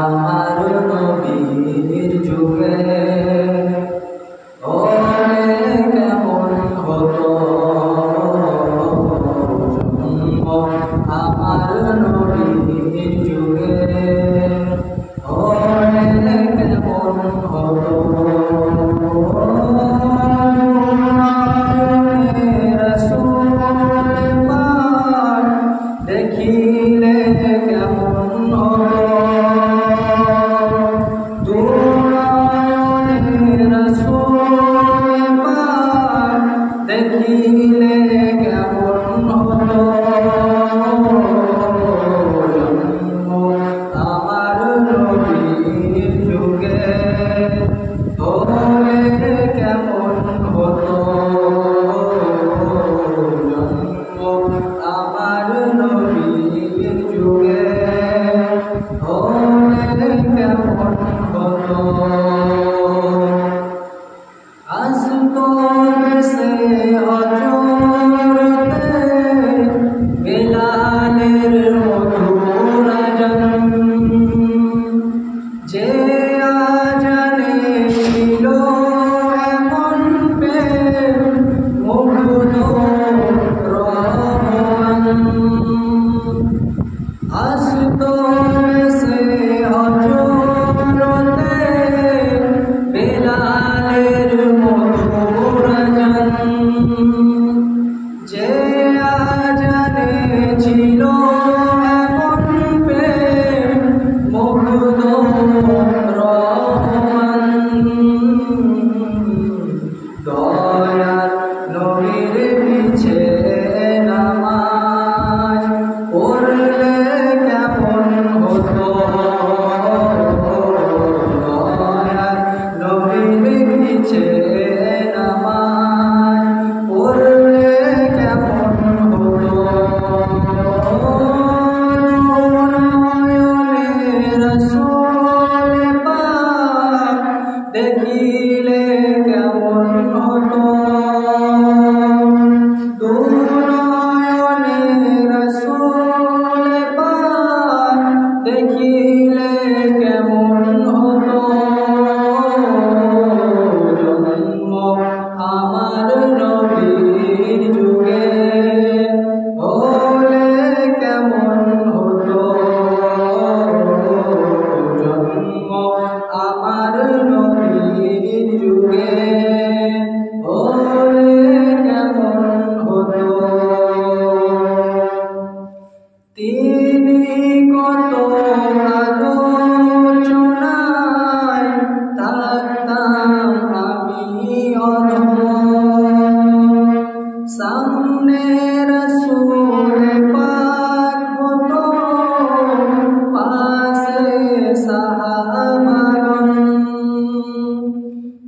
আমার নবীর যুগে ওরে কেমন হতো জন্ম আমার নবীর যুগে ওরে কেমন হতো রাসূল পাক দেখিলে কেমন হতো দেখিলে কেমন হতো জন্ম আমার নবীর যুগে ওরে কেমন হতো জন্ম আমার নবীর যুগে ওরে কেমন হতো আসতো বেশে হজরতে বেলালের মধুর আজান যে আজানে ছিল এমন প্রেম মুগ্ধ রহমান আসতো বেশে হজরতে বেলালের যে আজানে ছিল এমন প্রেম মুগ্ধ রহমান দয়ার নবীর পিছে নামাজ পড়লে কেমন হতো দয়ার নবীর পিছে দেখিলে কেমন হতো দুনয়নে রাসূল পাক দেখিলে কেমন হতো জন্ম আমার নবীর যুগে হলে কেমন হতো জন্ম আমার নবীর যুগে ওরে কেমন হতো তিনি কত আলোচনায় থাকতাম আমি অধম সামনে রাসূল পাক হতো পাশে সাহাবাগণ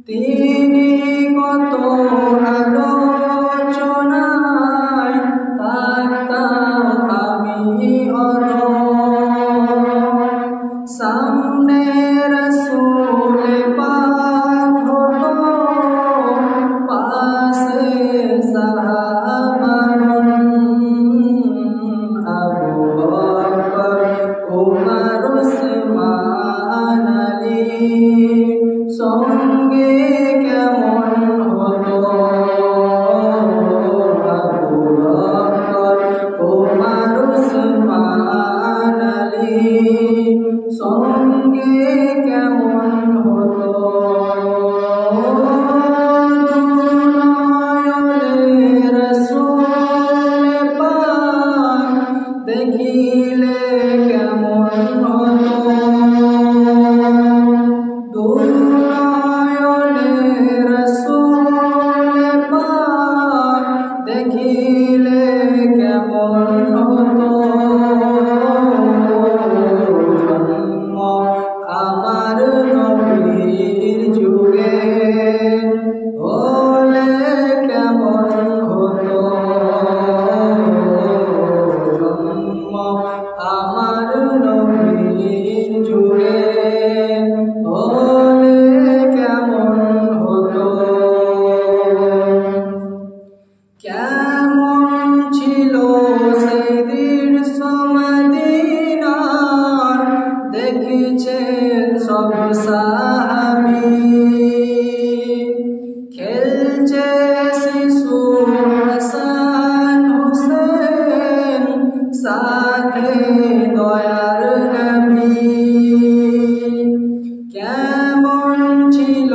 তিনি কত আলোচনায় থাকতাম আমি সামনে রাসূল পাক হতো পাশে সাহাবাগণ আবু বকর ওমর ওসমান আলী সঙ্গে কেমন হতো আবু বকর ওমর ওসমান আলী সঙ্গে কেমন হতো দুনয়নে রাসূল পাক দেখিলে কেমন হতো দুনয়নে রাসূল পাক দেখিলে কেমন হতো জন্ম আমার নবীর সাহাবী খেলছে শিশু হাসান হোসেন সাথে দয়ার নবী কেমন ছিল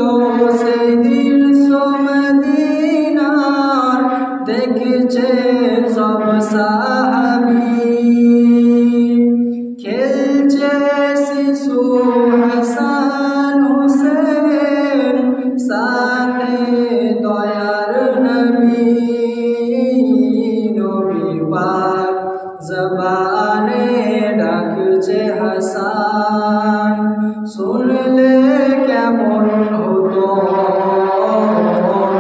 সেই দৃশ্য মদিনার দেখছে সব সাহাবী খেলছে শিশু হাসান হোসেন সাথে দয়ার নবী নবী পাক জবানে ডাকছে হাসান শুনলে কেমন হতো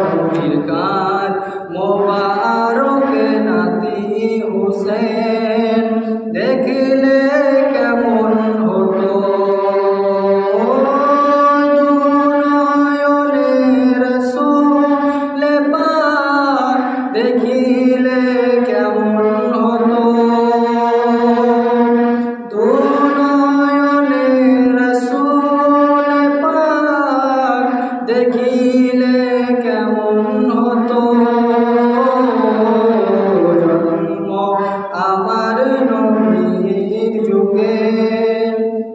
নবীর গান মোবারক নাতি হুসেন দেখলে কেমন হতো নয়নে রসূল পাক দেখিলে কেমন হতো নয়নে রসূল পাক দেখিলে কেমন হতো জন্ম আমার নবীর যুগে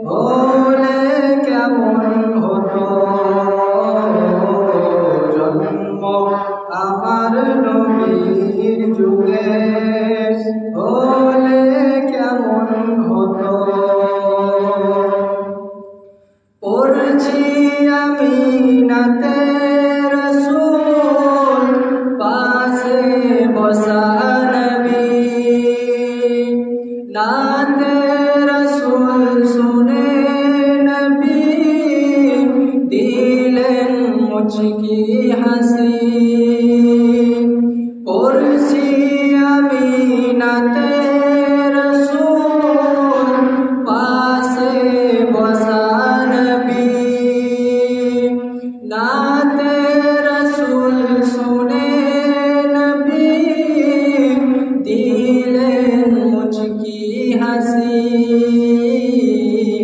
হলে কেমন হতো জন্ম আমার নবীর যুগে হলে কেমন হতো পড়ছি আমি নাতে রসূল পাশে বসা নবী নাতে রসূল শুনে নবী দিলেন মুচকি হাসি পড়ছি আমি নাতে রসূল পাশে বসা নবী নাতে রসূল শুনে নবী দিলেন মুচকি হাসি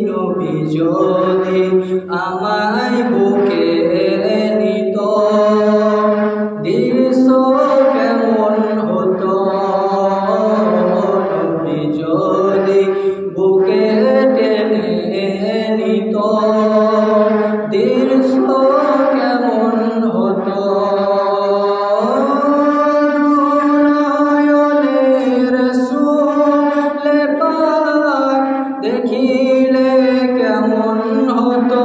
নবী যদি আমায় বুকে নিত দৃশ্য কেমন হতো নবী যদি বুকে টেনে নিত দৃশ্য কেমন হতো নয়নে রসূল পাক দেখিলে কেমন হতো